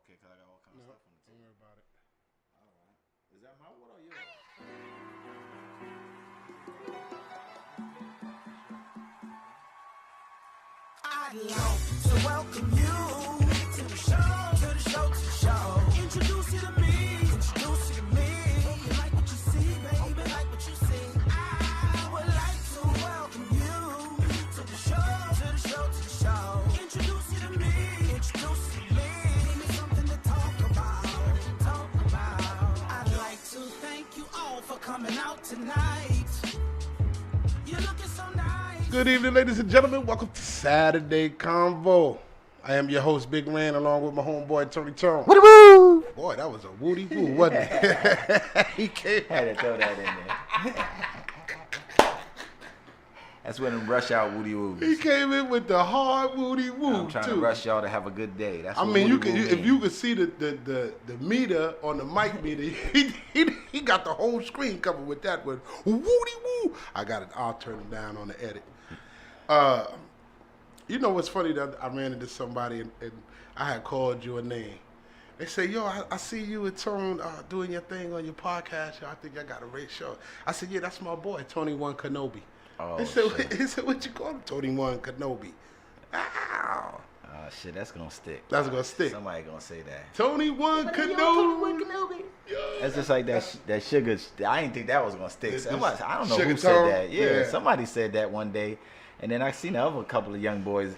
Okay, because I got all kind of No, stuff on the don't table. worry about it. All right. Is that my water or yours? I'd like to welcome you to the show, to the show, to the show. Introduce you to me, introduce you to me. Hope you like what you see, baby, like what you see. I would like to welcome you to the show, to the show, to the show. Introduce you to me, introduce you to me. Give me something to talk about, talk about. I'd like to thank you all for coming out tonight. You're looking so nice. Good evening, ladies and gentlemen. Welcome to Saturday Convo. I am your host, Big Ran, along with my homeboy, Tony Tone. Woo! Boy, that was a woody woo, wasn't it? He came. Had to throw that in there. That's when them rush out woody woos. He came in with the hard woody woo, I'm trying too. to rush y'all to have a good day. That's I what mean, woody woo if mean. you could see the meter on the mic meter, he got the whole screen covered with that one. Woody woo. I got it. I'll turn it down on the edit. You know what's funny that I ran into somebody and I had called you a name. They say, yo, I see you and Tone doing your thing on your podcast. Yo, I think I got a great show. I said, yeah, that's my boy, Tony One Kenobi. Oh, He said, shit. he said, what you call him? Tony One Kenobi. Ow. Oh, shit, that's going to stick. That's gonna stick. Somebody going to say that. Tony One Kenobi. That's just like that sugar. I didn't think that was going to stick. This Somebody, I don't know Sugar who Tone? said that. Yeah, Yeah. somebody said that one day. And then I seen the other couple of young boys.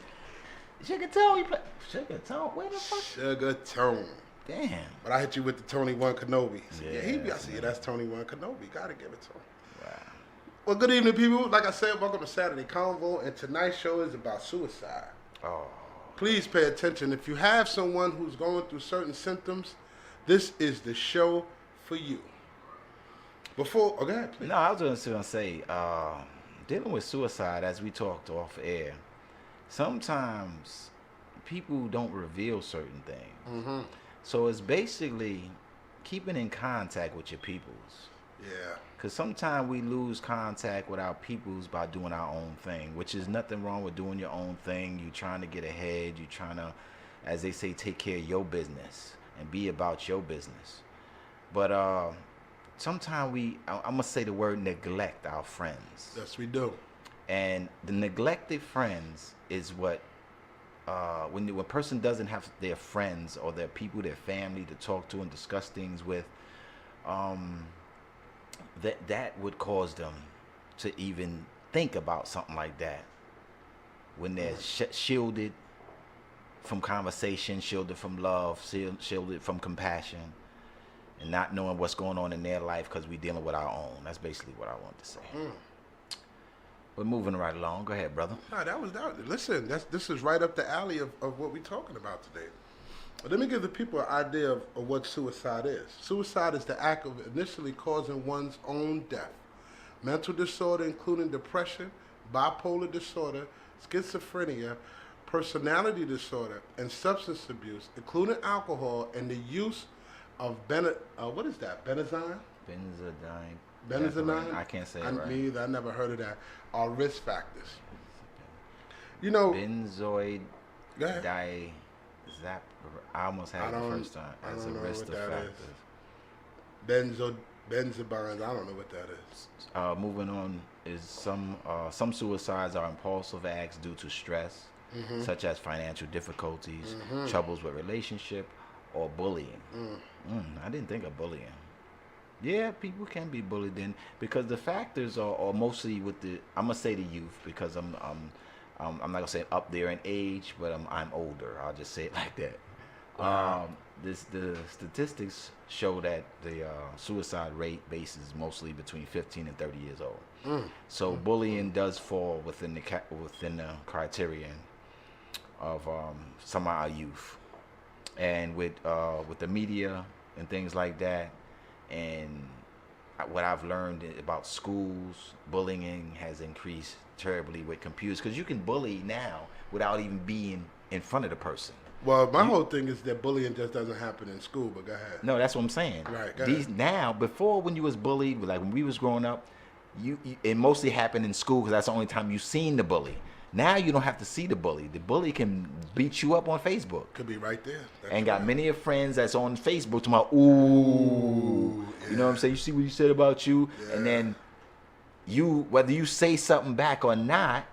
Sugar Tone, you play. Sugar Tone? Where the fuck? Sugar Tone. Damn. But I hit you with the Tony One Kenobi. I said, Yeah, he be. I said, yeah, man. that's Tony One Kenobi. Gotta give it to him. Wow. Well, good evening, people. Like I said, welcome to Saturday Convo, and tonight's show is about suicide. Oh. Please pay attention. If you have someone who's going through certain symptoms, this is the show for you. Before, go ahead, please. No, I was just going to say, dealing with suicide, as we talked off air, sometimes people don't reveal certain things. Mm-hmm. So it's basically keeping in contact with your peoples. Yeah. Because sometimes we lose contact with our peoples by doing our own thing, which is nothing wrong with doing your own thing. You're trying to get ahead. You're trying to, as they say, take care of your business and be about your business. But sometimes I'm going to say the word neglect our friends. Yes, we do. And the neglected friends is what, when a person doesn't have their friends or their people, their family to talk to and discuss things with, that would cause them to even think about something like that. When they're shielded from conversation, shielded from love, shielded from compassion, and not knowing what's going on in their life because we're dealing with our own. That's basically what I want to say. We're moving right along. Go ahead, brother. No, that was that. Listen, this is right up the alley of what we're talking about today. But let me give the people an idea of what suicide is. Suicide is the act of initially causing one's own death. Mental disorder, including depression, bipolar disorder, schizophrenia, personality disorder, and substance abuse, including alcohol and the use of what is that? Benazine? Benazine? I can't say it right. Me either. I never heard of that. Are risk factors. You know, Benzoid go ahead. I almost had it the first time. I As a don't know risk what that factor. is. Benzobines. I don't know what that is. Moving on is some suicides are impulsive acts due to stress, such as financial difficulties, troubles with relationship, or bullying. I didn't think of bullying. Yeah, people can be bullied then because the factors are mostly with I'm gonna say the youth because I'm not gonna say up there in age, but I'm older. I'll just say it like that. Wow. The statistics show that the suicide rate base is mostly between 15 and 30 years old. So bullying does fall within the criterion of some of our youth, and with the media and things like that, and what I've learned about schools, bullying has increased terribly with computers because you can bully now without even being in front of the person. Well, my whole thing is that bullying just doesn't happen in school, but go ahead. No, that's what I'm saying. Right, go These ahead. now, before when you was bullied, like when we was growing up, it mostly happened in school because that's the only time you seen the bully. Now you don't have to see the bully. The bully can beat you up on Facebook. Could be right there. That's And got right. many of friends that's on Facebook talking about, ooh, you know what I'm saying? You see what you said about you? Yeah. And then you, whether you say something back or not,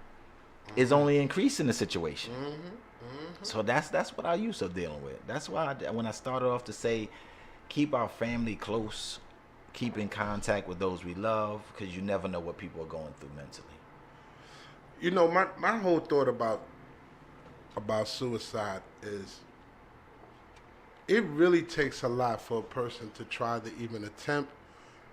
is only increasing the situation. So that's what I used to dealing with. That's why when I started off to say, keep our family close, keep in contact with those we love, because you never know what people are going through mentally. You know, my whole thought about suicide is it really takes a lot for a person to try to even attempt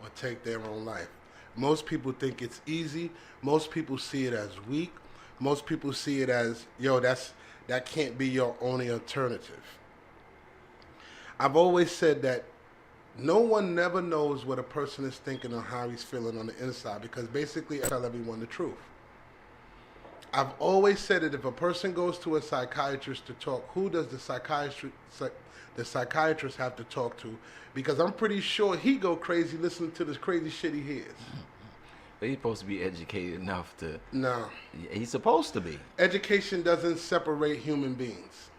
or take their own life. Most people think it's easy. Most people see it as weak. Most people see it as, yo, that can't be your only alternative. I've always said that no one never knows what a person is thinking or how he's feeling on the inside, because basically I tell everyone the truth. I've always said that if a person goes to a psychiatrist to talk, who does the psychiatrist have to talk to? Because I'm pretty sure he go crazy listening to this crazy shit he hears. But he's supposed to be educated enough to... No. He's supposed to be. Education doesn't separate human beings.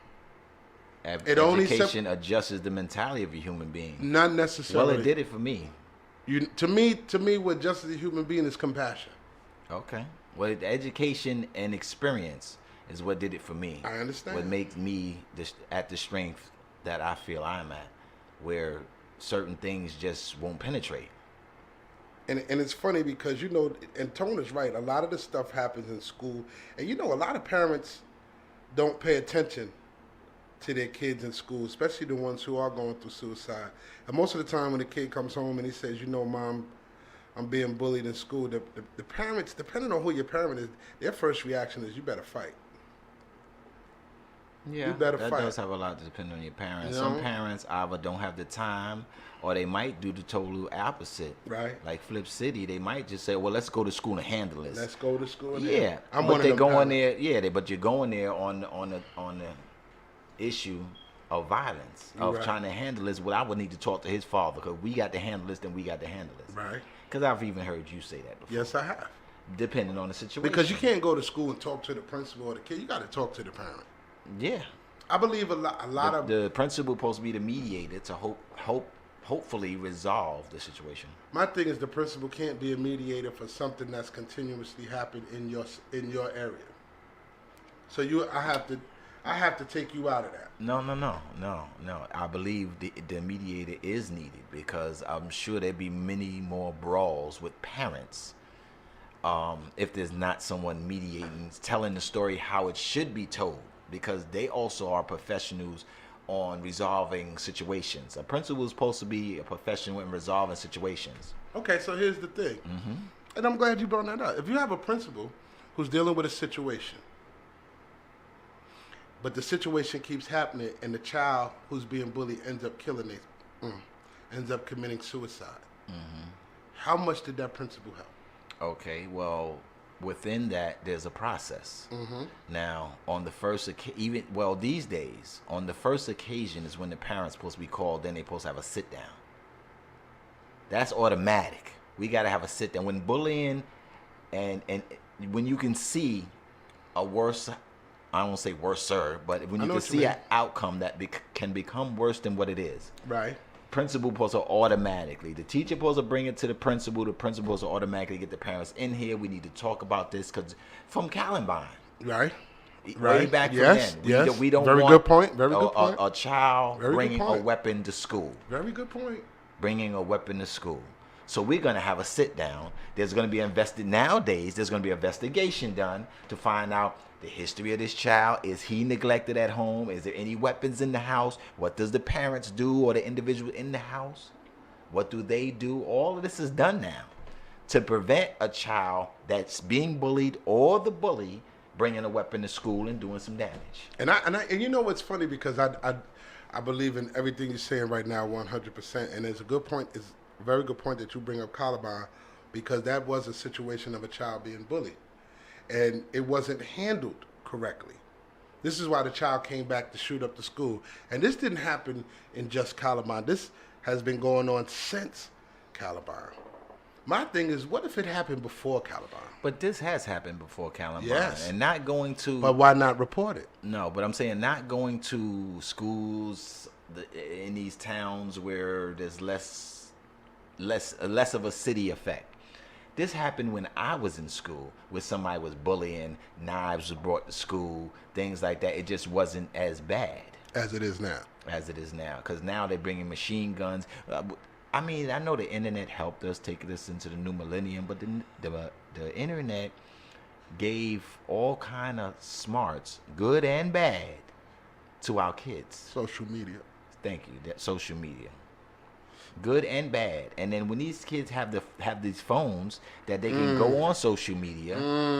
Education adjusts the mentality of a human being. Not necessarily. Well, it did it for me. To me, what adjusts a human being is compassion. Okay. Well, education and experience is what did it for me. I understand. What makes me at the strength that I feel I'm at, where certain things just won't penetrate. And it's funny because, you know, and Tone is right, a lot of this stuff happens in school. And, you know, a lot of parents don't pay attention to their kids in school, especially the ones who are going through suicide. And most of the time when the kid comes home and he says, you know, Mom, I'm being bullied in school, the parents, depending on who your parent is, their first reaction is, you better fight. Yeah, you better that fight. does have a lot to depend on your parents. You know? Some parents either don't have the time, or they might do the total opposite. Right. Like Flip City, they might just say, well, let's go to school and handle this. Let's go to school. Yeah, I'm but one of they them go in parents. there. Yeah, but you're going there on the issue of violence, of Right. trying to handle this. Well, I would need to talk to his father, because we got to handle this, then we got to handle this. Right. Because I've even heard you say that before. Yes, I have. Depending on the situation. Because you can't go to school and talk to the principal or the kid. You got to talk to the parent. Yeah. I believe a lot of the principal supposed to be the mediator to hopefully resolve the situation. my thing is the principal can't be a mediator for something that's continuously happened in your area. So I have to take you out of that. No. I believe the mediator is needed, because I'm sure there'd be many more brawls with parents if there's not someone mediating, telling the story how it should be told, because they also are professionals on resolving situations. A principal is supposed to be a professional in resolving situations. Okay, so here's the thing, and I'm glad you brought that up. If you have a principal who's dealing with a situation, but the situation keeps happening, and the child who's being bullied ends up ends up committing suicide, how much did that principal help? Okay, well, within that, there's a process. Now, on the first these days, on the first occasion is when the parent's supposed to be called. Then they're supposed to have a sit down. That's automatic. We got to have a sit down. When bullying, and when you can see a worse, I don't want to say worser, but when you can see an outcome that can become worse than what it is. Right. Principal supposed to automatically, the teacher supposed to bring it to the principal supposed to automatically get the parents in here. We need to talk about this, because from Columbine, Right. way back Yes, from then, yes. we don't Very want good point. Very good point. a child Very good bringing a point. weapon to school. Very good point. Bringing a weapon to school. So we're going to have a sit down. There's going to be nowadays, there's going to be an investigation done to find out the history of this child. Is he neglected at home? Is there any weapons in the house? What does the parents do, or the individual in the house? What do they do? All of this is done now to prevent a child that's being bullied or the bully bringing a weapon to school and doing some damage. And you know what's funny, because I believe in everything you're saying right now 100%. And it's a very good point that you bring up Columbine, because that was a situation of a child being bullied, and it wasn't handled correctly. This is why the child came back to shoot up the school. And this didn't happen in just Columbine. This has been going on since Columbine. My thing is, what if it happened before Columbine? But this has happened before Columbine. Yes. And not going to... But why not report it? No, but I'm saying not going to schools in these towns where there's less of a city effect. This happened when I was in school, where somebody was bullying, knives were brought to school, things like that. It just wasn't as bad As it is now. Because now they're bringing machine guns. I mean, I know the internet helped us take us into the new millennium, but the internet gave all kind of smarts, good and bad, to our kids. Social media. Thank you. That social media, good and bad. And then when these kids have these phones that they can go on social media,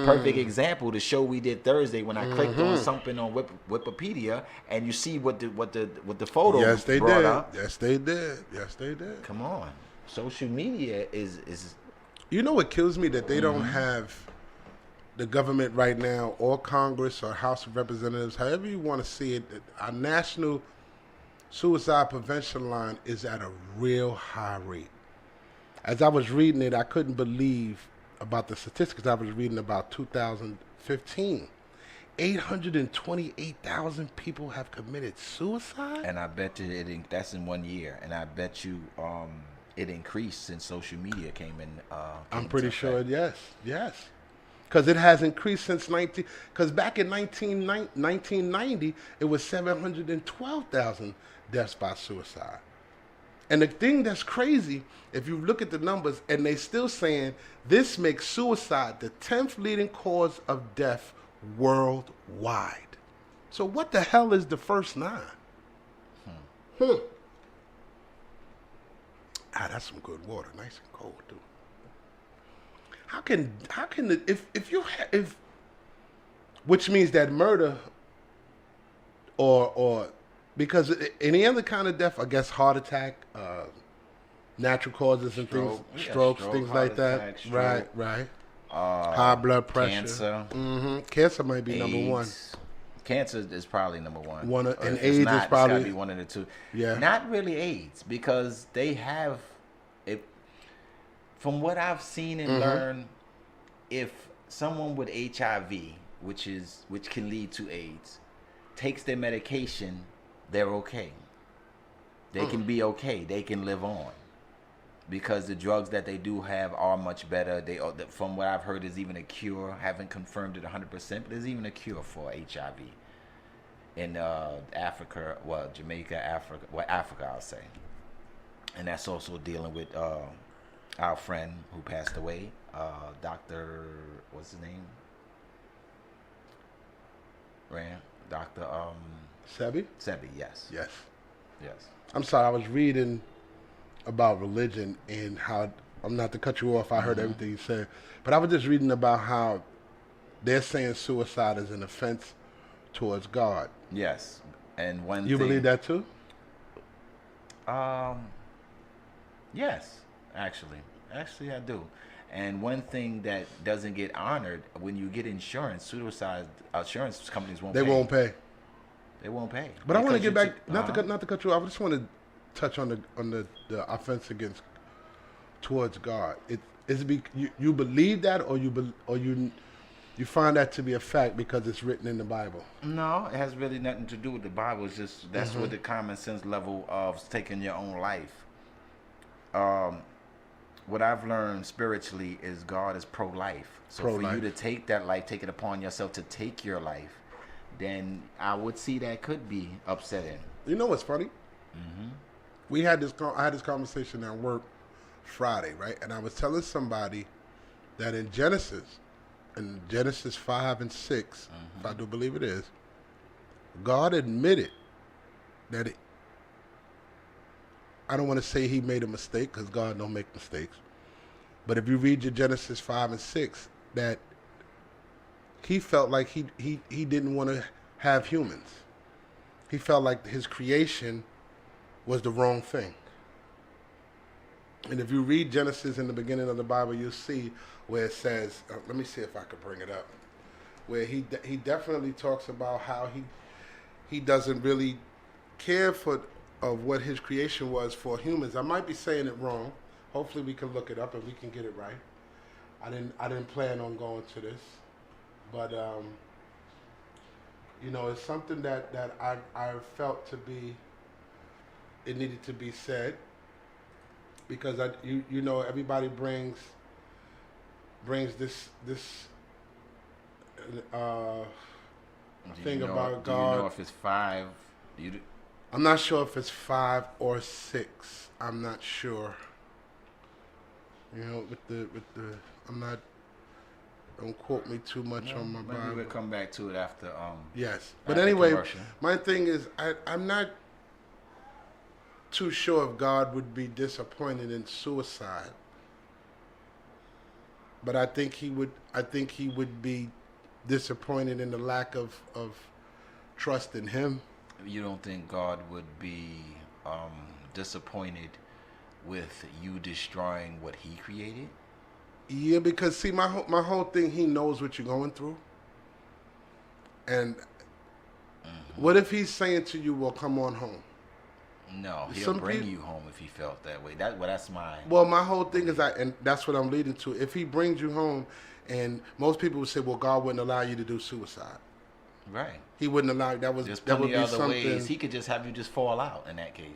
perfect example. The show we did Thursday when I clicked on something on Wikipedia, and you see what the photo Yes, they brought did. up. Yes, they did. Yes, they did. Come on, social media is. You know what kills me? That they don't have the government right now, or Congress, or House of Representatives, however you want to see it. Our national suicide prevention line is at a real high rate. As I was reading it, I couldn't believe about the statistics. I was reading about 2015. 828,000 people have committed suicide? And I bet you that's in 1 year. And I bet you it increased since social media came in. I'm pretty sure, yes. Because it has increased since because back in 1990, it was 712,000 deaths by suicide. And the thing that's crazy, if you look at the numbers, and they still saying this makes suicide the 10th leading cause of death worldwide. So what the hell is the first 9? Ah, that's some good water, nice and cold, dude. How can if which means that murder or because any other kind of death, I guess heart attack, natural causes and strokes, things like that. Stroke, right. High blood pressure. Cancer. Cancer might be AIDS. number 1. Cancer is probably number 1. And if AIDS it's not, is probably it's gotta be 1 of the 2. Yeah. Not really AIDS, because they have it. From what I've seen and learned, if someone with HIV, which can lead to AIDS, takes their medication, they're okay. They can be okay. They can live on, because the drugs that they do have are much better. From what I've heard, there's even a cure. Haven't confirmed it 100%, but there's even a cure for HIV in Africa. Well, Jamaica, Africa. Well, Africa, I'll say. And that's also dealing with our friend who passed away, Dr. What's his name? Dr. Sebi? Sebi, yes. Yes. Yes. I'm sorry, I was reading about religion and how, I'm not to cut you off, I heard everything you said, but I was just reading about how they're saying suicide is an offense towards God. Yes. And one You thing, believe that too? Yes, actually I do. And one thing that doesn't get honored, when you get insurance, suicide insurance companies won't They pay. won't pay. They won't pay. But I want to get back, not not to cut you off. I just want to touch on the offense against towards God. You believe that, or you find that to be a fact because it's written in the Bible? No, it has really nothing to do with the Bible. It's just that's what the common sense level of taking your own life. What I've learned spiritually is God is pro-life. So for you to take that life, take it upon yourself to take your life, then I would see that could be upsetting. You know what's funny? I had this conversation at work Friday, right? And I was telling somebody that in Genesis 5 and 6, if I do believe it is, God admitted that I don't want to say he made a mistake, because God don't make mistakes. But if you read your Genesis 5 and 6, that he felt like he didn't want to have humans. He felt like his creation was the wrong thing. And if you read Genesis in the beginning of the Bible, you'll see where it says, let me see if I can bring it up, where he definitely talks about how he doesn't really care of what his creation was for humans. I might be saying it wrong, Hopefully we can look it up and we can get it right. I didn't plan on going to this, but you know, it's something that I felt to be, it needed to be said, because you know, everybody brings this thing about God. Do you know if it's 5? I'm not sure if it's 5 or 6. I'm not sure. You know, with the I'm not. Don't quote me too much on my Bible. Maybe we'll come back to it after. Yes, but after anyway, commercial. my thing is, I'm not too sure if God would be disappointed in suicide, but I think he would. I think he would be disappointed in the lack of trust in Him. You don't think God would be disappointed with you destroying what He created? Yeah, because see, my whole thing, He knows what you're going through, and what if He's saying to you, "Well, come on home"? No, He'll bring you home if He felt that way. That's mine. Well, my whole thing is and that's what I'm leading to. If He brings you home, and most people would say, "Well, God wouldn't allow you to do suicide." Right. He wouldn't allow that. There's That would plenty be other something. ways. He could just have you just fall out in that case.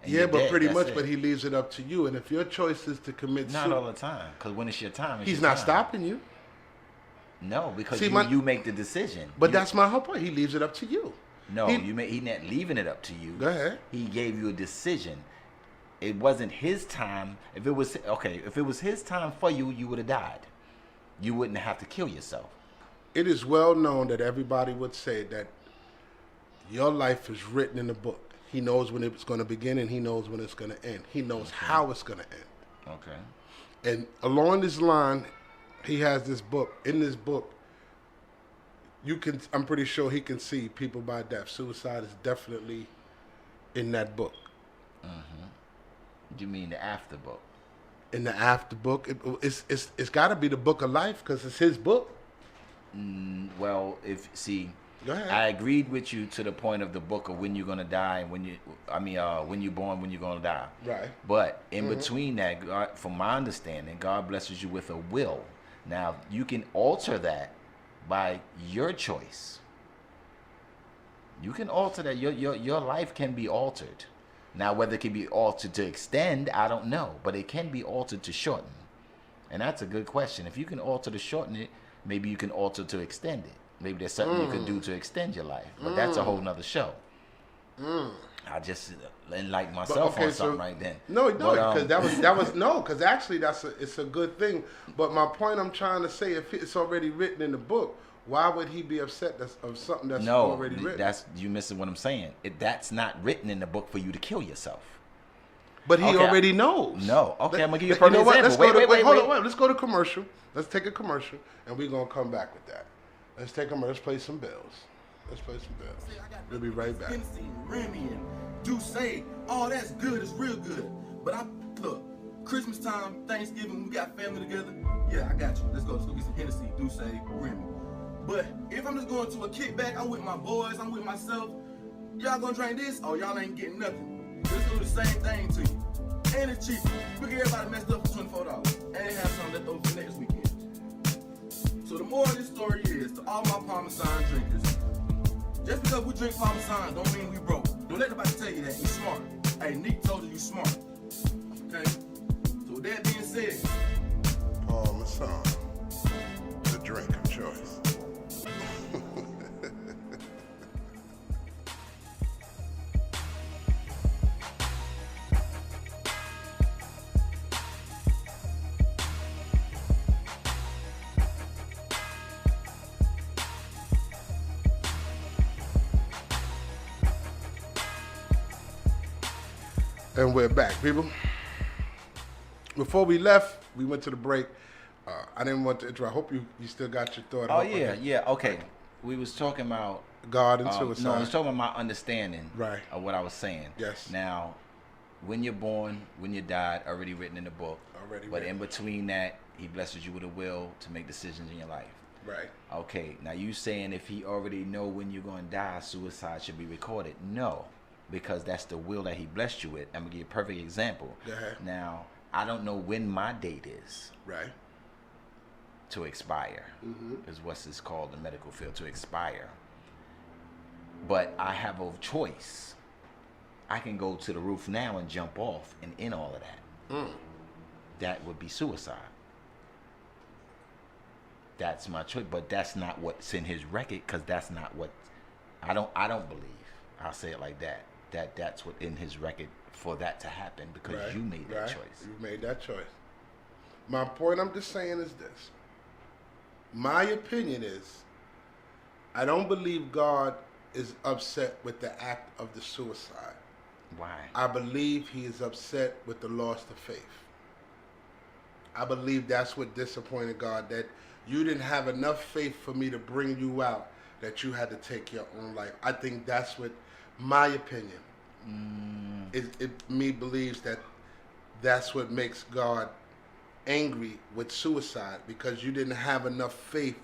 And Yeah, you're but dead. pretty That's much. it. But He leaves it up to you. And if your choice is to commit Not all the time, because when it's your time, it's He's your not time. stopping you. No, because See, you make the decision. But that's my whole point. He leaves it up to you. No, He's not leaving it up to you. Go ahead. He gave you a decision. It wasn't His time. If it was His time for you, you would have died. You wouldn't have to kill yourself. It is well known that everybody would say that your life is written in the book. He knows when it's going to begin and He knows when it's going to end. He knows how it's going to end. Okay. And along this line, He has this book. In this book, I'm pretty sure He can see people by death. Suicide is definitely in that book. You mean the after book? In the after book, it's got to be the book of life because it's His book. Well, Go ahead. I agreed with you to the point of the book of when you're gonna die and when you're born, when you're gonna die. Right. But in between that, God, from my understanding, God blesses you with a will. Now you can alter that by your choice. You can alter that. Your life can be altered. Now whether it can be altered to extend, I don't know, but it can be altered to shorten. And that's a good question. If you can alter to shorten it, maybe you can alter to extend it. Maybe there's something you could do to extend your life, but that's a whole nother show. I just enlightened myself on something right then. No, because because actually it's a good thing. But my point I'm trying to say, if it's already written in the book, why would He be upset of something that's already written? That's you missing what I'm saying. That's not written in the book for you to kill yourself. But He already knows. No, okay, I'm gonna give you a perfect example. Wait. Hold on. Let's go to commercial. Let's take a commercial, and we're gonna come back with that. Let's take let's play some bills. We'll be right back. Hennessy, Remy, and Douce, all that's good, it's real good. But look, Christmas time, Thanksgiving, we got family together. Yeah, I got you. Let's go get some Hennessy, Douce, Remy. But if I'm just going to a kickback, I'm with my boys, I'm with myself. Y'all gonna drink this? Oh, y'all ain't getting nothing. Let's do the same thing to you. And it's cheap. We get everybody messed up for $24. And have something left over for next weekend. So the moral of this story is, to all my Parmesan drinkers, just because we drink Parmesan don't mean we broke. Don't let nobody tell you that. You smart. Hey, Nick told you you smart. Okay? So with that being said, Parmesan, the drink of choice. And we're back, people. Before we left, we went to the break. I didn't want to interrupt. I hope you still got your thought. Oh, yeah, okay. We was talking about God and suicide. No, I was talking about my understanding Right. of what I was saying. Yes. Now, when you're born, when you died, already written in the book. But in between that, He blesses you with a will to make decisions in your life. Right. Okay, now you saying if He already know when you're going to die, suicide should be recorded. No, because that's the will that He blessed you with. I'm going to give you a perfect example. Go ahead. Now, I don't know when my date is Right. to expire. Mm-hmm. Is what's this called in the medical field, to expire. But I have a choice. I can go to the roof now and jump off and end all of that. Mm. That would be suicide. That's my choice, but that's not what's in his record, because that's not what I don't believe. I'll say it like that. That's what in his record for that to happen, because Right. you made that Right. choice. You made that choice. My point I'm just saying is this. My opinion is, I don't believe God is upset with the act of the suicide. Why? I believe he is upset with the loss of faith. I believe that's what disappointed God, that you didn't have enough faith for me to bring you out, that you had to take your own life. I think that's what my opinion me believes, that that's what makes God angry with suicide, because you didn't have enough faith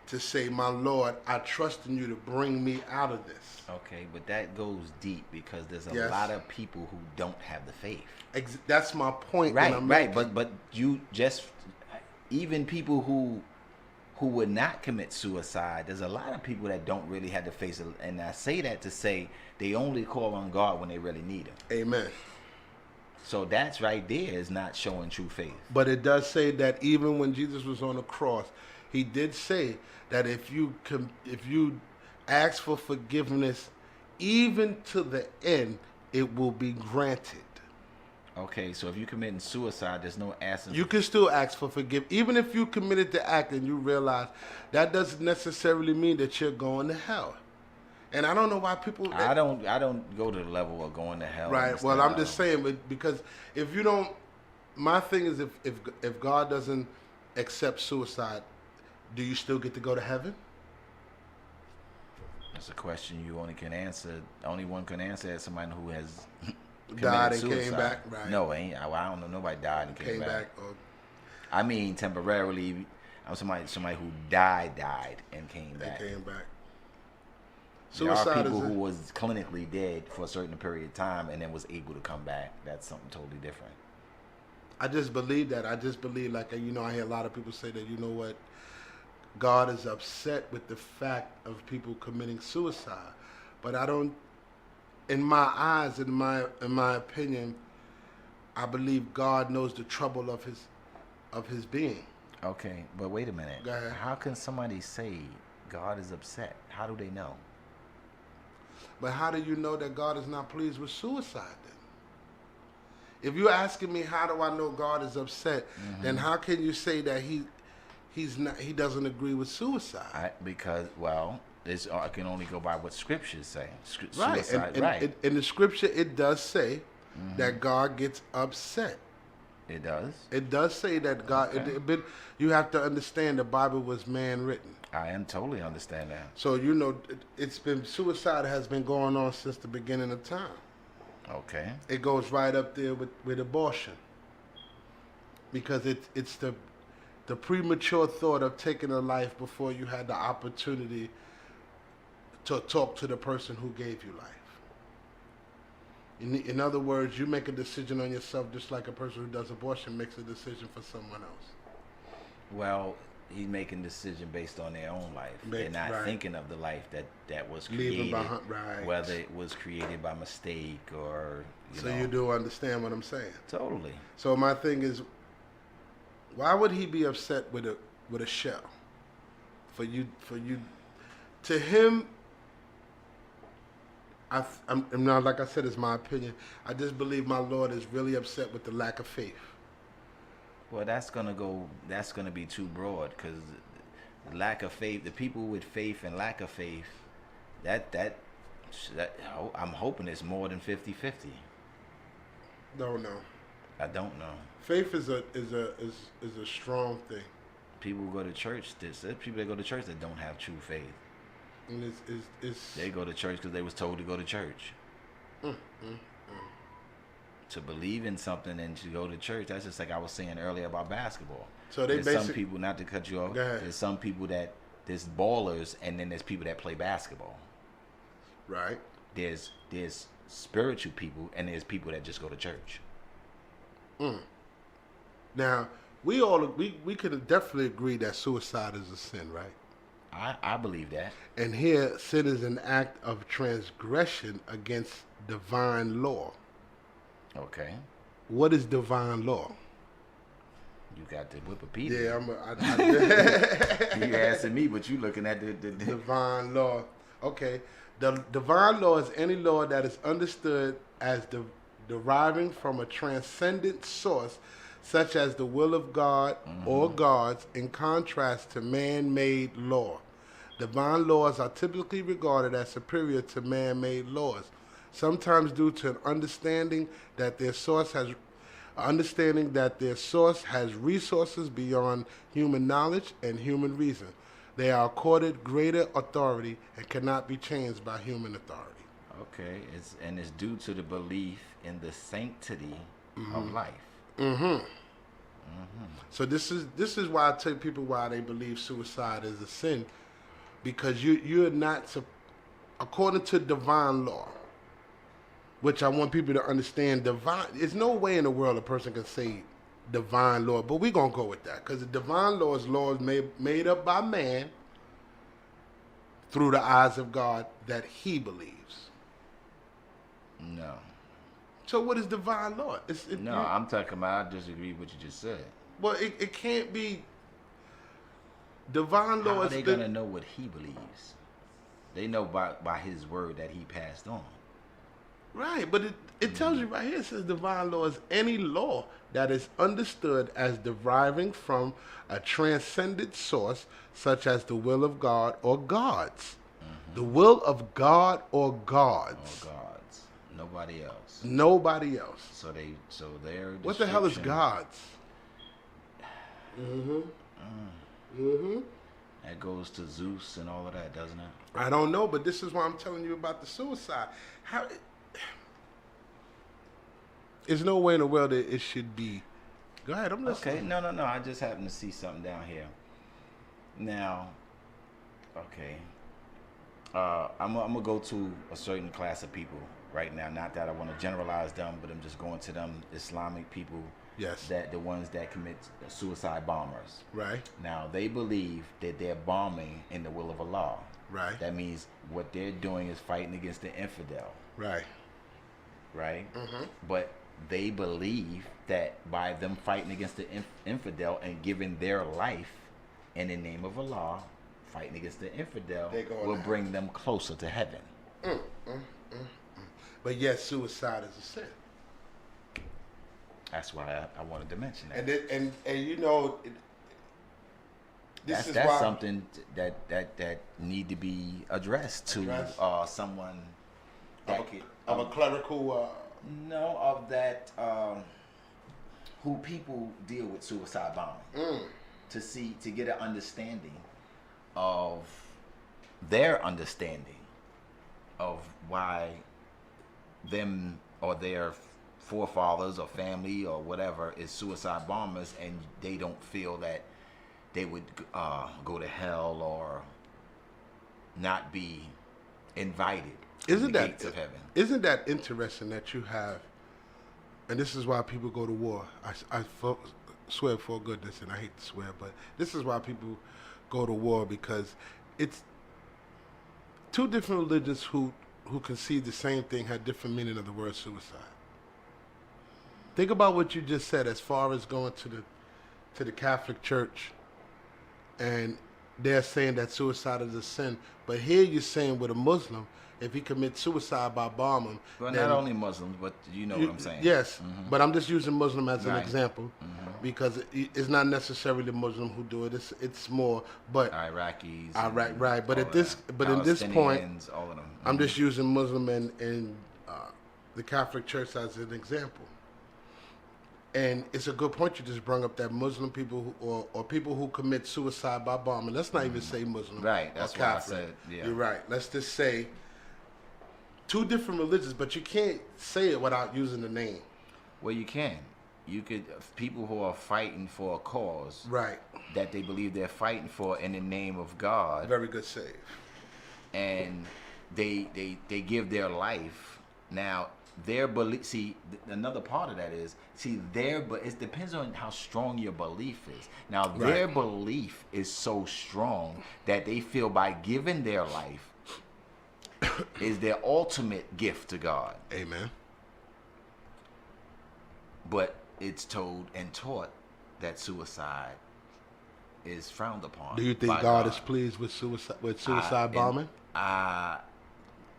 to say, my Lord, I trust in you to bring me out of this. Okay, but that goes deep, because there's a Yes. lot of people who don't have the faith. That's my point. Right, when I'm right. making. But you just, even people who would not commit suicide, there's a lot of people that don't really have the faith. And I say that to say they only call on God when they really need him. Amen. So that's right there is not showing true faith. But it does say that even when Jesus was on the cross, he did say that if you ask for forgiveness, even to the end, it will be granted. Okay, so if you're committing suicide, there's no asking. You can still ask for forgiveness, even if you committed the act and you realize that doesn't necessarily mean that you're going to hell. And I don't know why people. I don't go to the level of going to hell. Right. Well, I'm just saying, but because if you don't, my thing is, if God doesn't accept suicide, do you still get to go to heaven? That's a question you only can answer. Only one can answer is somebody who has Died and suicide. came back. Right. No, I don't know nobody died and came back. Or, I mean, temporarily. I'm somebody who died and came back. Came back. There are Suicide people is who was clinically dead for a certain period of time and then was able to come back. That's something totally different. I just believe that. I just believe, like, I hear a lot of people say that, you know what, God is upset with the fact of people committing suicide. But I don't, in my eyes, in my opinion, I believe God knows the trouble of his being. Okay, but wait a minute. Go ahead. How can somebody say God is upset? How do they know? But how do you know that God is not pleased with suicide then? If you're asking me how do I know God is upset, then how can you say that he doesn't agree with suicide? Because I can only go by what scriptures say. Right. Suicide, And right. in the scripture it does say that God gets upset. It does. It does say that God. Okay. But you have to understand the Bible was man written. I totally understand that. So suicide has been going on since the beginning of time. Okay. It goes right up there with abortion, because it's the premature thought of taking a life before you had the opportunity to talk to the person who gave you life. In other words, you make a decision on yourself just like a person who does abortion makes a decision for someone else. Well, he's making a decision based on their own life. They're not Right. thinking of the life that was Leaving created, behind, right. whether it was created by mistake or So you do understand what I'm saying. Totally. So my thing is, why would he be upset with a shell? For you, to him, I'm now, like I said, it's my opinion. I just believe my Lord is really upset with the lack of faith. Well, that's gonna be too broad, because the lack of faith, the people with faith and lack of faith, that I'm hoping it's more than 50-50. Don't know. I don't know. Faith is a strong thing, People who go to church. There's people that go to church that don't have true faith. and it's They go to church because they was told to go to church. To believe in something and to go to church, that's just like I was saying earlier about basketball. So they there's some people, not to cut you off, Go ahead. there's some people there's ballers, and then there's people that play basketball. right. There's spiritual people, and there's people that just go to church. Now, we could definitely agree that suicide is a sin, right? I believe that. And here, sin is an act of transgression against divine law. Okay. What is divine law? You got the Wikipedia. Yeah, You asking me, but you looking at the divine law. Okay. The divine law is any law that is understood as deriving from a transcendent source, such as the will of God or gods, in contrast to man-made law. Divine laws are typically regarded as superior to man-made laws, sometimes due to an understanding that their source has resources beyond human knowledge and human reason. They are accorded greater authority and cannot be changed by human authority. Okay, it's due to the belief in the sanctity of life. So this is why I tell people why they believe suicide is a sin, because you're not, according to divine law, which I want people to understand. Divine, there's no way in the world a person can say divine law, but we're gonna go with that because the divine law is laws made up by man through the eyes of God that he believes. No. So what is divine law? I'm talking about, I disagree with what you just said. Well, it can't be. Divine law How are is they gonna know what he believes? They know by his word that he passed on. Right, but it tells you right here, it says divine law is any law that is understood as deriving from a transcendent source, such as the will of God or gods. The will of God or gods. Or gods. Nobody else. Nobody else. So their What the hell is description- gods? That goes to Zeus and all of that, doesn't it? I don't know, but this is why I'm telling you about the suicide. There's no way in the world that it should be. Go ahead, I'm listening. Okay, no. I just happened to see something down here. Now, okay. I'm gonna go to a certain class of people right now. Not that I want to generalize them, but I'm just going to them Islamic people. Yes. That the ones that commit suicide bombers. Right. Now they believe that they're bombing in the will of Allah. Right. That means what they're doing is fighting against the infidel. Right. Right. But they believe that by them fighting against the infidel and giving their life in the name of Allah, fighting against the infidel will bring them closer to heaven. But yet suicide is a sin. That's why I wanted to mention that. And you know, that's something that need to be addressed to someone that of a clerical. No, of that who people deal with suicide bombing to get an understanding of their understanding of why them or their forefathers or family or whatever is suicide bombers, and they don't feel that they would go to hell or not be invited to the gates of heaven. Isn't that interesting that you have, and this is why people go to war. I swear for goodness, and I hate to swear, but this is why people go to war, because it's two different religions who concede the same thing had different meaning of the word suicide. Think about what you just said as far as going to the Catholic Church, and they're saying that suicide is a sin. But here you're saying with a Muslim, if he commits suicide by bombing. Well, not only Muslims, but you know what I'm saying. Yes, but I'm just using Muslim as an example because it's not necessarily the Muslim who do it. It's more, but Iraqis. Right. But in this point, all of them. I'm just using Muslim and the Catholic Church as an example. And it's a good point you just brought up, that Muslim people or people who commit suicide by bombing. Let's not even say Muslim. Right, that's or what I Catholic. said. Yeah. You're right. Let's just say two different religions, but you can't say it without using the name. Well, you can. You could, people who are fighting for a cause, right, that they believe they're fighting for in the name of God. Very good save. And they give their life. Now, their belief. See, another part of that is but it depends on how strong your belief is. Now, their belief is so strong that they feel by giving their life is their ultimate gift to God. Amen. But it's told and taught that suicide is frowned upon. Do you think God is pleased with suicide bombing?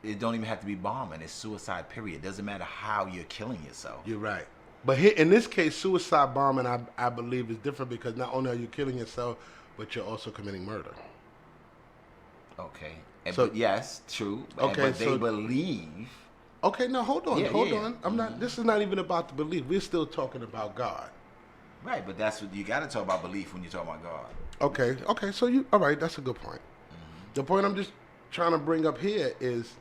It don't even have to be bombing. It's suicide, period. It doesn't matter how you're killing yourself. You're right. But here, in this case, suicide bombing, I believe, is different because not only are you killing yourself, but you're also committing murder. Okay. So, but yes, true. Okay, but they believe. Okay, now hold on, hold yeah. on. I'm not. This is not even about the belief. We're still talking about God. Right, but that's what you got to talk about belief when you talk about God. Okay. So all right. That's a good point. Mm-hmm. The point I'm just trying to bring up here is,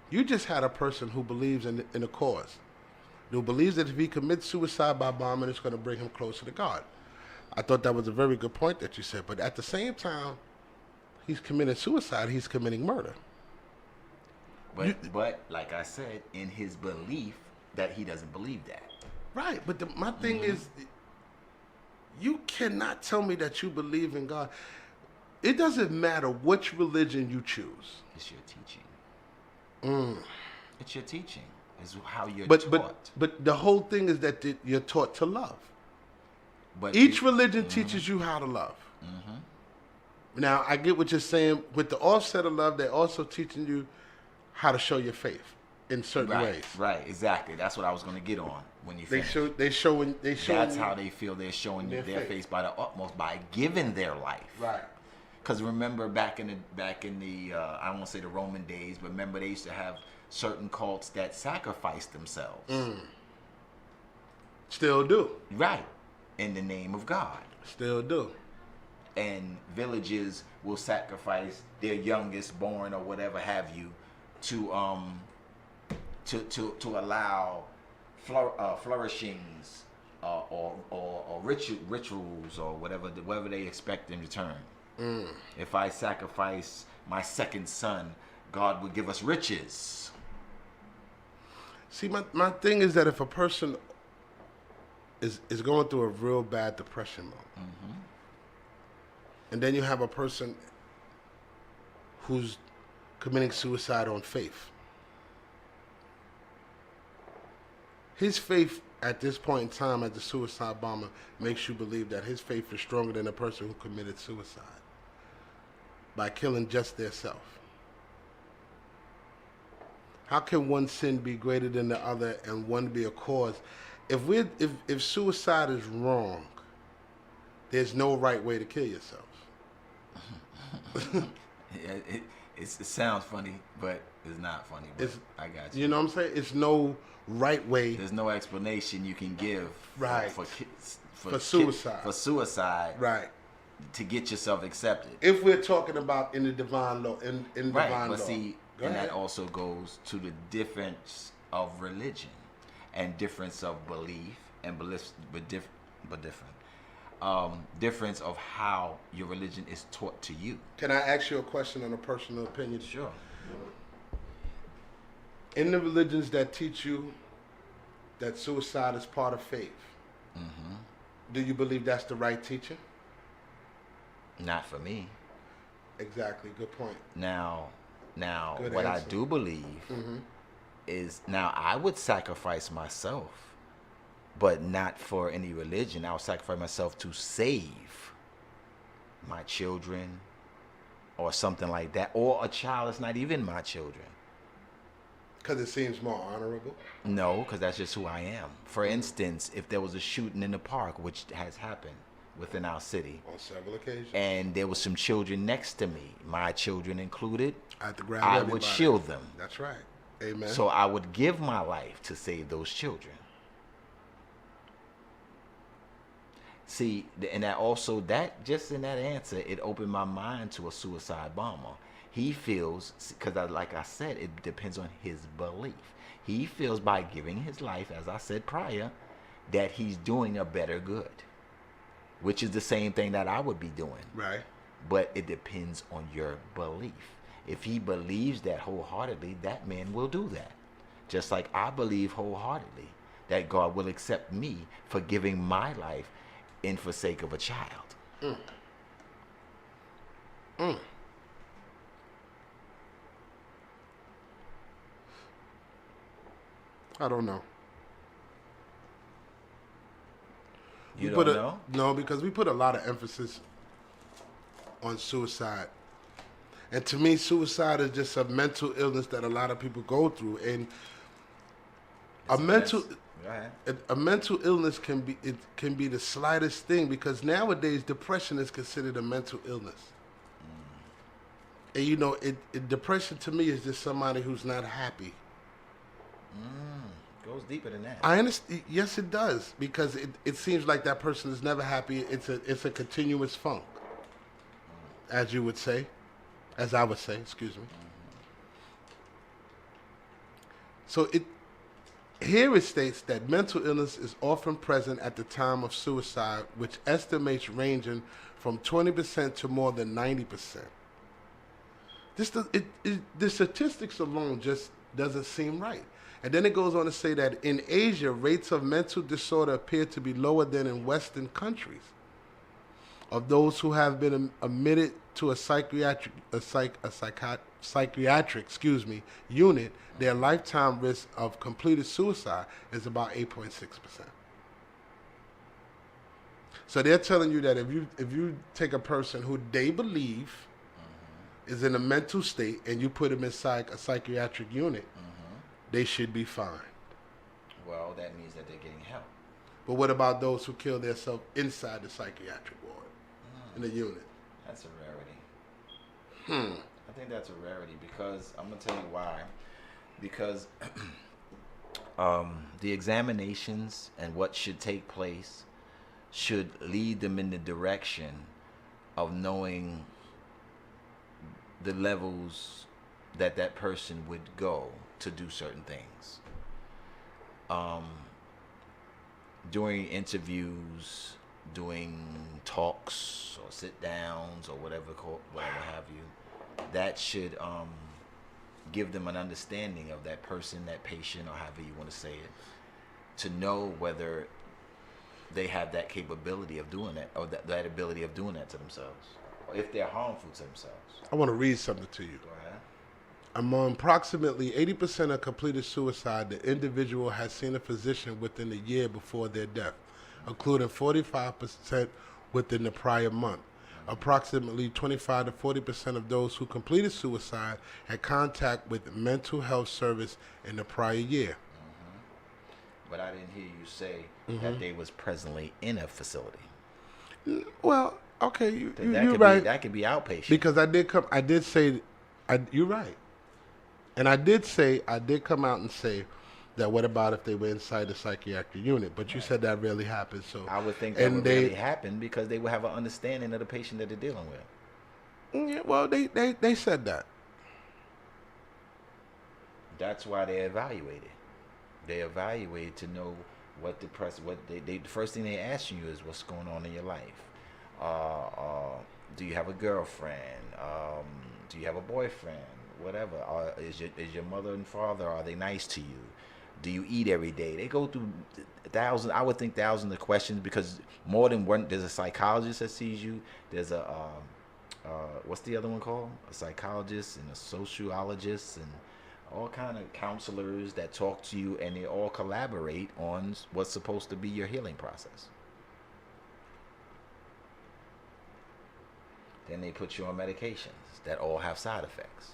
you just had a person who believes in a cause, who believes that if he commits suicide by bombing, it's going to bring him closer to God. I thought that was a very good point that you said. But at the same time, he's committing suicide. He's committing murder. But like I said, in his belief that he doesn't believe that. Right. But my thing is, you cannot tell me that you believe in God. It doesn't matter which religion you choose. It's your teaching. It's your teaching. It's how you're taught. But the whole thing is that you're taught to love. But each religion teaches you how to love. Now, I get what you're saying. With the offset of love, they're also teaching you how to show your faith in certain ways. Right, exactly. That's what I was going to get on when you finish. They show. That's how they feel they're showing their faith by the utmost, by giving their life. Right. Because remember back in the I won't say the Roman days, but remember they used to have certain cults that sacrificed themselves. Still do. Right. In the name of God. Still do. And villages will sacrifice their youngest born or whatever have you to allow flourishings or rituals or whatever they expect in return. If I sacrifice my second son, God will give us riches. See, my thing is that if a person is going through a real bad depression mode, and then you have a person who's committing suicide on faith, his faith at this point in time as the suicide bomber makes you believe that his faith is stronger than the person who committed suicide by killing just their self. How can one sin be greater than the other and one be a cause? If suicide is wrong, there's no right way to kill yourself. It sounds funny, but it's not funny. But I got you. You know what I'm saying? It's no right way. There's no explanation you can give for suicide. For suicide. Right. To get yourself accepted. If we're talking about in the divine law, in divine law. See, that also goes to the difference of religion and difference of belief and beliefs, but different. Difference of how your religion is taught to you. Can I ask you a question on a personal opinion? Sure. In the religions that teach you that suicide is part of faith, do you believe that's the right teaching? Not for me. Exactly. Good point. Now, Good what answer. I do believe is, now I would sacrifice myself, but not for any religion. I would sacrifice myself to save my children or something like that, or a child that's not even my children. Because it seems more honorable? No, because that's just who I am. For instance, if there was a shooting in the park, which has happened within our city, On several occasions. and there was some children next to me, my children included, I have to grab I everybody. would shield them. That's right. Amen. So I would give my life to save those children. See, and that also, that just in that answer, it opened my mind to a suicide bomber. He feels, because like I said, it depends on his belief. He feels by giving his life, as I said prior, that he's doing a better good, which is the same thing that I would be doing. Right. But it depends on your belief. If he believes that wholeheartedly, that man will do that. Just like I believe wholeheartedly that God will accept me for giving my life in for sake of a child. I don't know. You don't know? No, because we put a lot of emphasis on suicide. And to me, suicide is just a mental illness that a lot of people go through. And Go ahead. a mental illness can be the slightest thing, because nowadays depression is considered a mental illness. And you know, depression to me is just somebody who's not happy. Goes deeper than that. I understand. Yes, it does, because it seems like that person is never happy. It's a continuous funk, as you would say, as I would say. Excuse me. So here it states that mental illness is often present at the time of suicide, which estimates ranging from 20% to more than 90%. The statistics alone just doesn't seem right. And then it goes on to say that in Asia, rates of mental disorder appear to be lower than in Western countries. Of those who have been admitted to a psychiatric unit, their lifetime risk of completed suicide is about 8.6%. So they're telling you that if you take a person who they believe is in a mental state and you put them inside a psychiatric unit, they should be fined. Well, that means that they're getting help. But what about those who kill themselves inside the psychiatric ward, in the unit? That's a rarity. I think that's a rarity, because I'm going to tell you why. Because the examinations and what should take place should lead them in the direction of knowing the levels that person would go to do certain things. During interviews, doing talks or sit downs or whatever have you, that should give them an understanding of that person, that patient, or however you want to say it, to know whether they have that capability of doing that, or that ability of doing that to themselves, or if they're harmful to themselves. I want to read something to you. Go ahead. Among approximately 80% of completed suicide, the individual has seen a physician within a year before their death, including 45% within the prior month. Approximately 25 to 40% of those who completed suicide had contact with mental health service in the prior year. But I didn't hear you say that they was presently in a facility. Well, okay, you're Right. right. That could be outpatient. Because I did say, you're right. And I did come out and say that what about if they were inside the psychiatric unit? But you said that rarely happens. So I would think that would really happen, because they would have an understanding of the patient that they're dealing with. Yeah, well, they said that. That's why they evaluate it. They evaluate to know what the first thing they ask you is what's going on in your life. Do you have a girlfriend? Do you have a boyfriend? Whatever. Is your mother and father, are they nice to you? Do you eat every day? They go through thousands of questions, because more than one. There's a psychologist that sees you. There's a what's the other one called? A psychologist and a sociologist and all kind of counselors that talk to you, and they all collaborate on what's supposed to be your healing process. Then they put you on medications that all have side effects.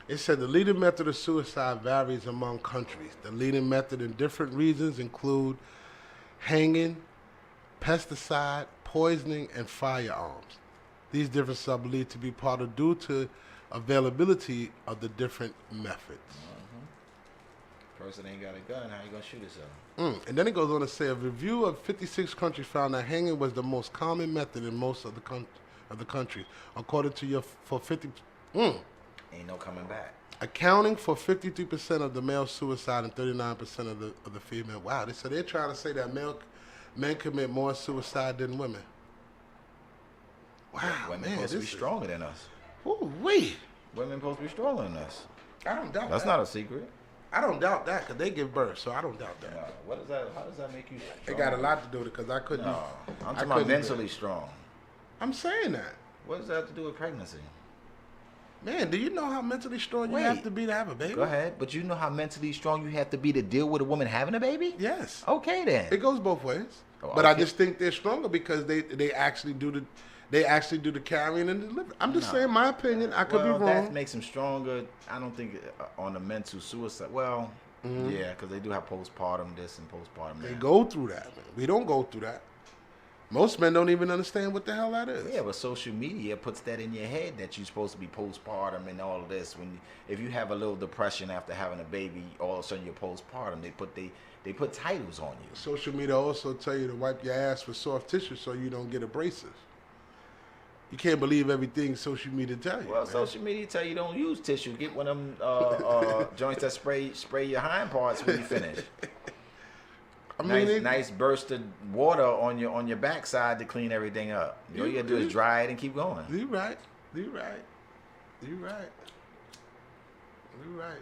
It said the leading method of suicide varies among countries. The leading method in different regions include hanging, pesticide, poisoning, and firearms. These differences are believed to be part of due to availability of the different methods. Person ain't got a gun, how you gonna shoot himself? And then it goes on to say a review of 56 countries found that hanging was the most common method in most of the countries, according to Ain't no coming back. accounting for 53% of the male suicide and 39% of the female. Wow, so they're trying to say that men commit more suicide than women. Wow, Women man, supposed to be this is stronger than us. Ooh-wee. Women supposed to be stronger than us. I don't doubt That's that. not a secret. I don't doubt that because they give birth, so I don't doubt that. No. What is that? How does that make you strong? It got a lot to do with it because I couldn't. No. I'm I talking about couldn't do mentally strong. I'm saying that. What does that have to do with pregnancy? Man, do you know how mentally strong you have to be to have a baby? Go ahead. But you know how mentally strong you have to be to deal with a woman having a baby? Yes. Okay, then. It goes both ways. Oh, but I okay. just think they're stronger because they actually do the carrying and delivery. I'm just saying my opinion. I could be wrong. That makes them stronger. I don't think on the mental suicide. Well, yeah, because they do have postpartum this and postpartum that. They go through that, man. We don't go through that. Most men don't even understand what the hell that is. Yeah, but social media puts that in your head that you're supposed to be postpartum and all of this. If you have a little depression after having a baby, all of a sudden you're postpartum. They put titles on you. Social media also tell you to wipe your ass with soft tissue so you don't get abrasive. You can't believe everything social media tell you. Well, man. social media tell you don't use tissue. Get one of them joints that spray your hind parts when you finish. I mean, Nice burst of water on your backside to clean everything up. All you gotta do is dry it and keep going. You're right. You're right. You're right. You're right.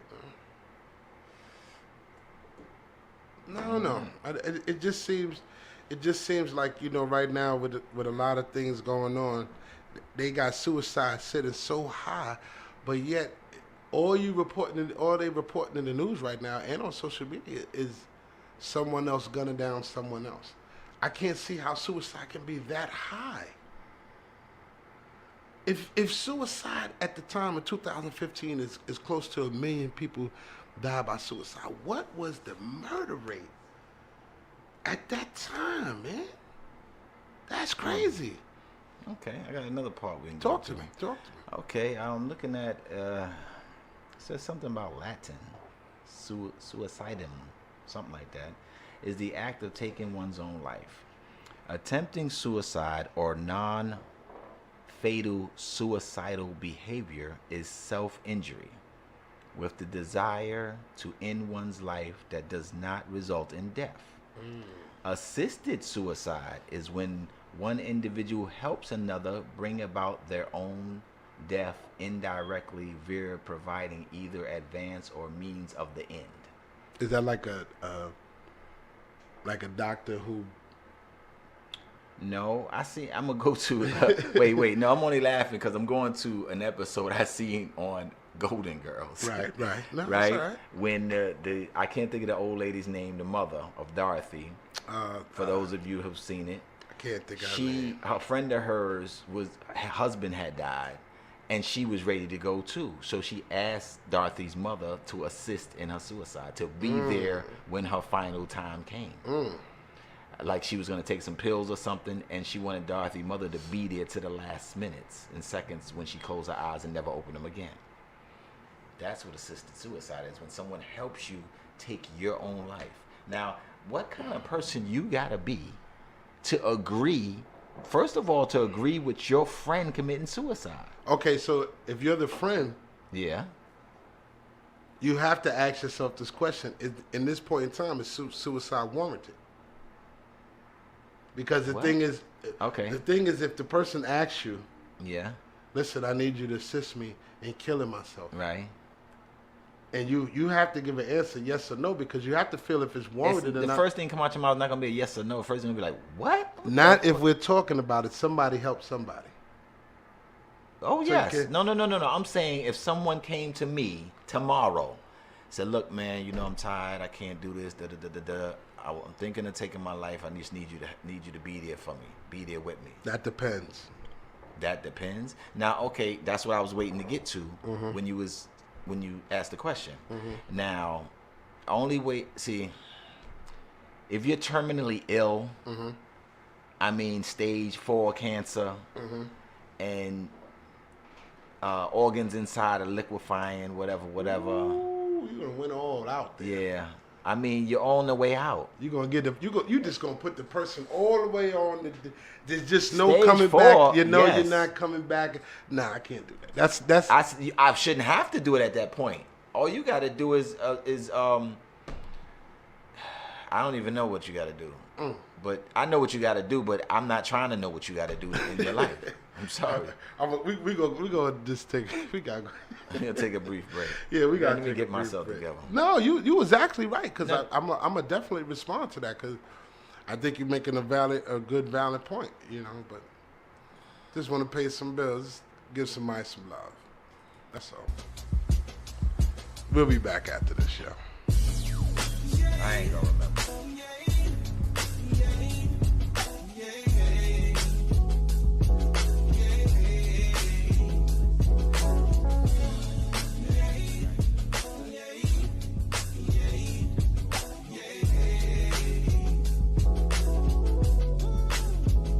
No. It just seems like right now with a lot of things going on, they got suicide sitting so high, but yet all they reporting in the news right now and on social media is someone else gunning down someone else. I can't see how suicide can be that high. If suicide at the time of 2015 is close to 1 million people die by suicide, what was the murder rate at that time, man? That's crazy. Okay, I got another part we can Talk go to me. Talk to me. Okay, I'm looking at it says something about Latin. Suicidum, something like that, is the act of taking one's own life. Attempting suicide or non-fatal suicidal behavior is self-injury with the desire to end one's life that does not result in death. Assisted suicide is when one individual helps another bring about their own death indirectly via providing either advance or means of the end. Is that like a doctor who? No, I'm gonna go to wait. No, I'm only laughing because I'm going to an episode I seen on Golden Girls. Right. No, Right? that's all right. When I can't think of the old lady's name, the mother of Dorothy. For those of you who've seen it, I can't think of her name. her friend of hers her husband had died, and she was ready to go too. So she asked Dorothy's mother to assist in her suicide, to be there when her final time came. Like she was going to take some pills or something, and she wanted Dorothy's mother to be there to the last minutes and seconds when she closed her eyes and never opened them again. That's what assisted suicide is, when someone helps you take your own life. Now, what kind of person you got to be to agree, first of all, to agree with your friend committing suicide? Okay, so if you're the friend, Yeah. you have to ask yourself this question: in this point in time, is suicide warranted? Because the What? thing is, Okay. the thing is, if the person asks you, Yeah. "Listen, I need you to assist me in killing myself," Right. and you have to give an answer, yes or no, because you have to feel if it's warranted or The not. first thing come out your mouth is not going to be a yes or no. First thing going to be like, what? Not if we're talking about it. Somebody help somebody. Oh, So yes. you can't- No. I'm saying if someone came to me tomorrow, said, look, man, I'm tired. I can't do this. I'm thinking of taking my life. I just need you to be there for me. Be there with me. That depends. That depends. Now, okay, that's what I was waiting to get to when you asked the question. Now, only way, see, if you're terminally ill, I mean stage 4 cancer, and organs inside are liquefying, whatever. Ooh, you're gonna win all out there. Yeah, I mean you're on the way out. You're gonna get you just gonna put the person all the way on. There's just no Stage coming 4, back. You know yes. you're not coming back. Nah, I can't do that. That's I shouldn't have to do it at that point. All you got to do is I don't even know what you got to do. But I know what you got to do, but I'm not trying to know what you got to do in your life. I'm sorry. We go just take. We got. I'm gonna take a brief break. Yeah, we got. Let me get myself together. No, you was actually right because No. I'm gonna definitely respond to that because I think you're making a good valid point. You know, but just want to pay some bills, give somebody some love. That's all. We'll be back after this show. I ain't gonna remember.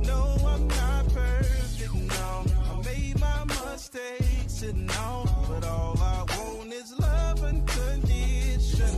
No, I'm not perfect, no. I made my mistakes and no, but all I want is love unconditional.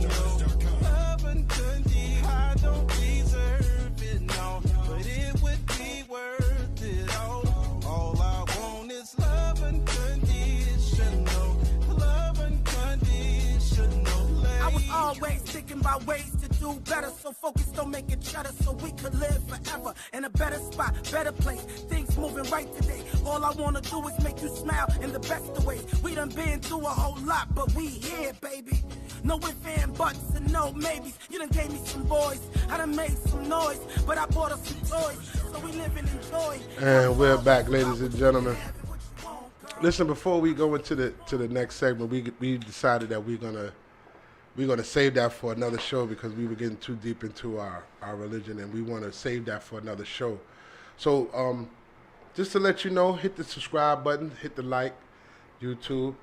Love unconditional. I don't deserve it, no, but it would be worth it all. All I want is love unconditional. Love unconditional. I was always thinking about ways to do better, so focused on making cheddar so we could live forever in a better spot, better place. Things moving right today. All I wanna do is make you smile in the best of ways. We done been through a whole lot, but we here, baby. No ifs and buts and no maybes. You done gave me some boys, I done made some noise, but I bought us some toys, so we live and enjoy. And we're back, ladies and gentlemen. Listen, before we go into the next segment, we decided that we're gonna save that for another show because we were getting too deep into our religion, and we want to save that for another show. So just to let you know, hit the subscribe button, hit the like, YouTube.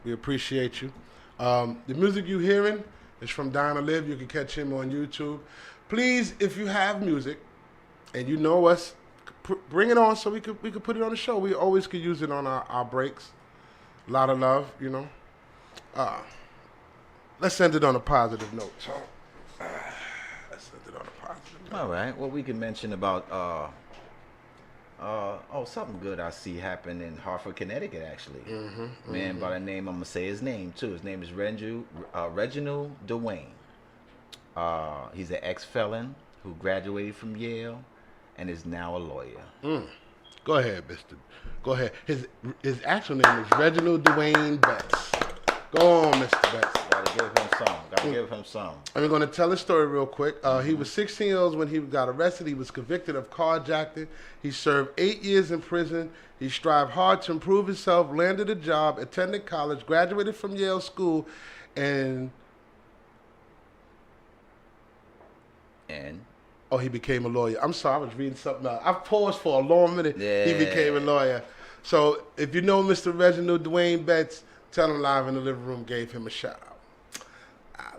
We appreciate you. The music you hearing is from Donna Live. You can catch him on YouTube. Please, if you have music and you know us, bring it on so we could put it on the show. We always could use it on our breaks. A lot of love, you know. Let's end it on a positive note. Let's end it on a positive note. All right. Well, we can mention about something good I see happen in Hartford, Connecticut. Actually, man by the name, I'm gonna say his name too. His name is Reginald Dwayne. He's an ex-felon who graduated from Yale and is now a lawyer. Go ahead, Mister. Go ahead. His actual name is Reginald Dwayne Betts. Go on, Mr. Betts. Gotta give him some. I'm going to tell a story real quick. He was 16 years old when he got arrested. He was convicted of carjacking. He served 8 years in prison. He strived hard to improve himself, landed a job, attended college, graduated from Yale School, and he became a lawyer. I'm sorry, I was reading something else. I've paused for a long minute. Yeah. He became a lawyer. So if you know Mr. Reginald Dwayne Betts, tell him Live in the Living Room gave him a shout out.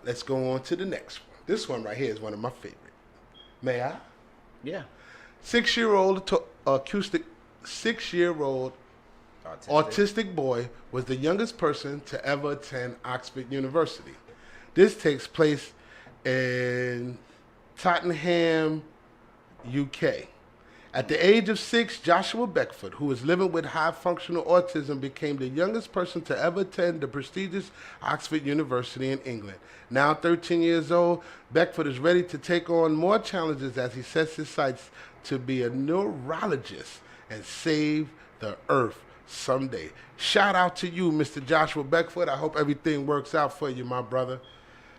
Let's go on to the next one. This one right here is one of my favorite. May I? Yeah. 6-year-old autistic boy was the youngest person to ever attend Oxford University. This takes place in Tottenham, UK. At the age of 6, Joshua Beckford, who was living with high-functional autism, became the youngest person to ever attend the prestigious Oxford University in England. Now 13 years old, Beckford is ready to take on more challenges as he sets his sights to be a neurologist and save the earth someday. Shout out to you, Mr. Joshua Beckford. I hope everything works out for you, my brother.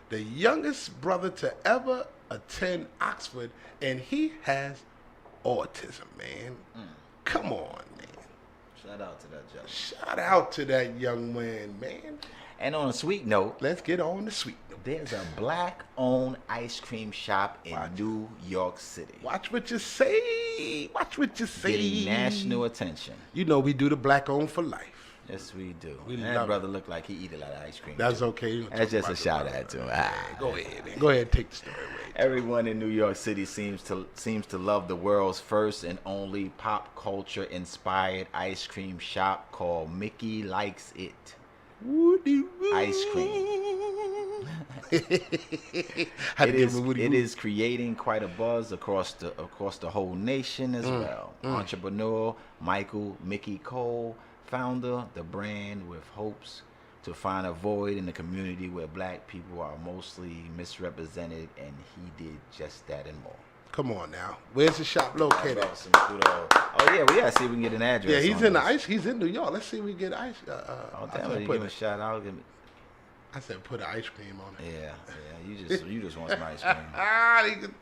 The youngest brother to ever attend Oxford, and he has autism, man. Come on, man. Shout out to that gentleman. Shout out to that young man, man. And on a sweet note, Let's get on the sweet note. there's a black-owned ice cream shop in New York City. Watch what you say. Watch what you say. Getting national attention. You know we do the black owned for life. Yes, we do. We And that love brother looked like he eat a lot of ice cream. That's too. okay. That's just a shout out to him. Go ahead, man. Go ahead and take the story away. Everyone in New York City seems to love the world's first and only pop culture inspired ice cream shop called Mickey Likes It. Ice cream. It is creating quite a buzz across the whole nation as well. Entrepreneur Michael Mickey Cole founded the brand with hopes to find a void in the community where black people are mostly misrepresented, and he did just that and more. Come on now. Where's the shop located? Some good old- Oh yeah, we gotta see if we can get an address. Yeah, he's on in the this. ice. He's in New York. Let's see if we get ice. Oh I damn! said You put give him a shout out. Give me... I said put an ice cream on it. Yeah. You just want some ice cream. Ah, he could.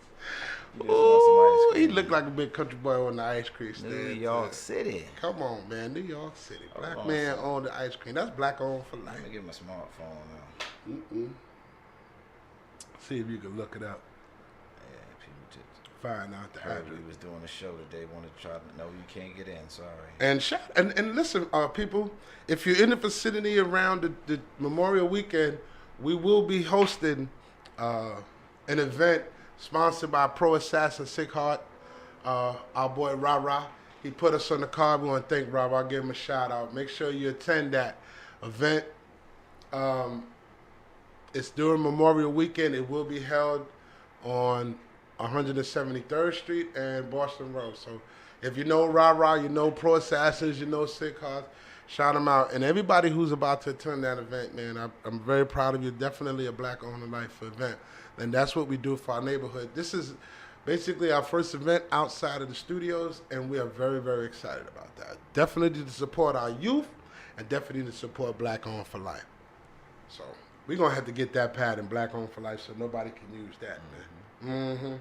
You just want some ice He cream. looked like a big country boy on the ice cream stand. New York City. Come on, man. New York City. Black on, man son. on the ice cream. That's black on for life. Let me get my smartphone now. See if you can look it up. Yeah, people just Find out the heard address. we was doing a show today. Want to try to? No, you can't get in. Sorry. And listen, people, if you're in the vicinity around the Memorial Weekend, we will be hosting an event sponsored by Pro Assassin Sick Heart. Our boy Ra. He put us on the card. We want to thank Ra. Give him a shout out. Make sure you attend that event. It's during Memorial Weekend. It will be held on 173rd Street and Boston Road. So if you know Ra, you know Pro Assassins, you know Sick Hearts, shout them out. And everybody who's about to attend that event, man, I'm very proud of you. Definitely a Black Owned Life event. And that's what we do for our neighborhood. This is basically our first event outside of the studios, and we are very, very excited about that. Definitely to support our youth and definitely to support Black Owned for Life. So we're going to have to get that pad in Black Owned for Life so nobody can use that, man. Mm-hmm.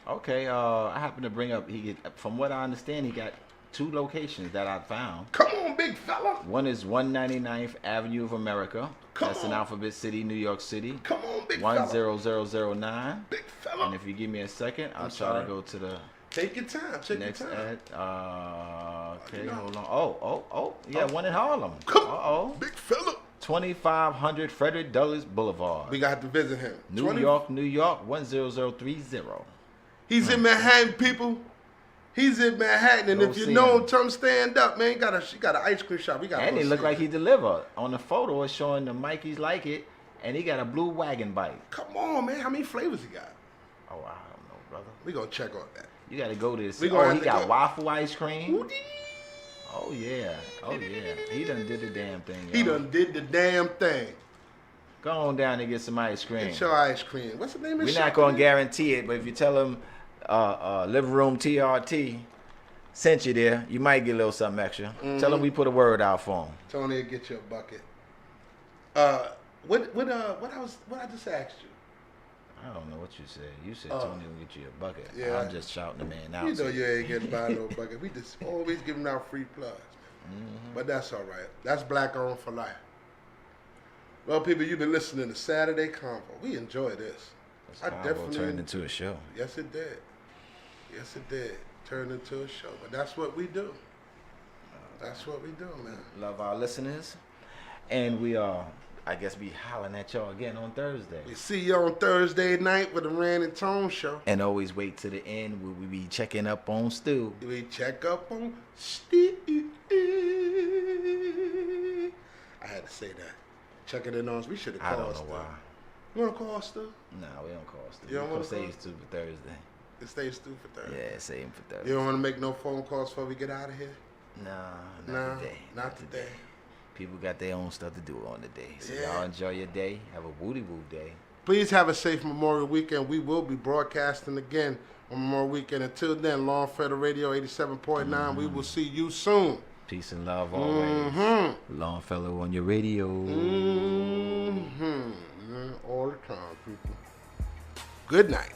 Okay. I happen to bring up. From what I understand, he got 2 locations that I found. Come on, big fella. One is 199th Avenue of America. Come That's in on. Alphabet City, New York City. Come on, big fella. 10009. Big fella. And if you give me a second, I'll try sorry. to go to the Take your time. Take next your time. ad. Okay, You know. hold on. Oh. Yeah, one in Harlem. Come Uh-oh. Big fella. 2500 Frederick Douglass Boulevard. We got to visit him. New York, 10030. He's in Manhattan, people. He's in Manhattan, and Go if you see know him. him, tell him stand up, man. She got an ice cream shop. We got. And he looked like he delivered. On the photo, it's showing the Mikey's like it, and he got a blue wagon bike. Come on, man. How many flavors he got? Oh, I don't know, brother. We gonna check on that. You got to go to this. We gonna Oh, have he to got go. waffle ice cream. Ooh-dee. Oh, yeah. He done did the damn thing, He y'all. done did the damn thing. Go on down and get some ice cream. Get your ice cream. What's the name of We're the not shop going to again? guarantee it, but if you tell him Living Room TRT sent you there, you might get a little something extra. Mm-hmm. Tell him we put a word out for him. Tony will get you a bucket. What I just asked you? I don't know what you said. You said Tony will get you a bucket. Yeah. I'm just shouting the man out. You know you ain't getting by no bucket. We just always giving out free plugs. Mm-hmm. But that's all right. That's Black Owned for Life. Well, people, you've been listening to Saturday Convo. We enjoy this. This convo turned into a show. Yes, it did. Yes, it did. Turned into a show. But that's what we do. That's what we do, man. Love our listeners. And we I guess be hollering at y'all again on Thursday. We see you on Thursday night with the Rand and Tone Show. And always wait to the end where we be checking up on Stu. We check up on Steve. I had to say that. Checking in on us. We should have I called don't know Stu. why. You want to call Stu? Nah, we don't call Stu. You don't We wanna say call? it's Stu for Thursday. It stays Stu for Thursday. Yeah, say him for Thursday. You don't want to make no phone calls before we get out of here? Nah, Nah, not today. not today. People got their own stuff to do on the day. So Yeah. y'all enjoy your day. Have a woody woo day. Please have a safe Memorial Weekend. We will be broadcasting again on Memorial Weekend. Until then, Law and Federal Radio 87.9. We will see you soon. Peace and love always. Mm-hmm. Longfellow on your radio. Mm-hmm. All the time, people. Good night.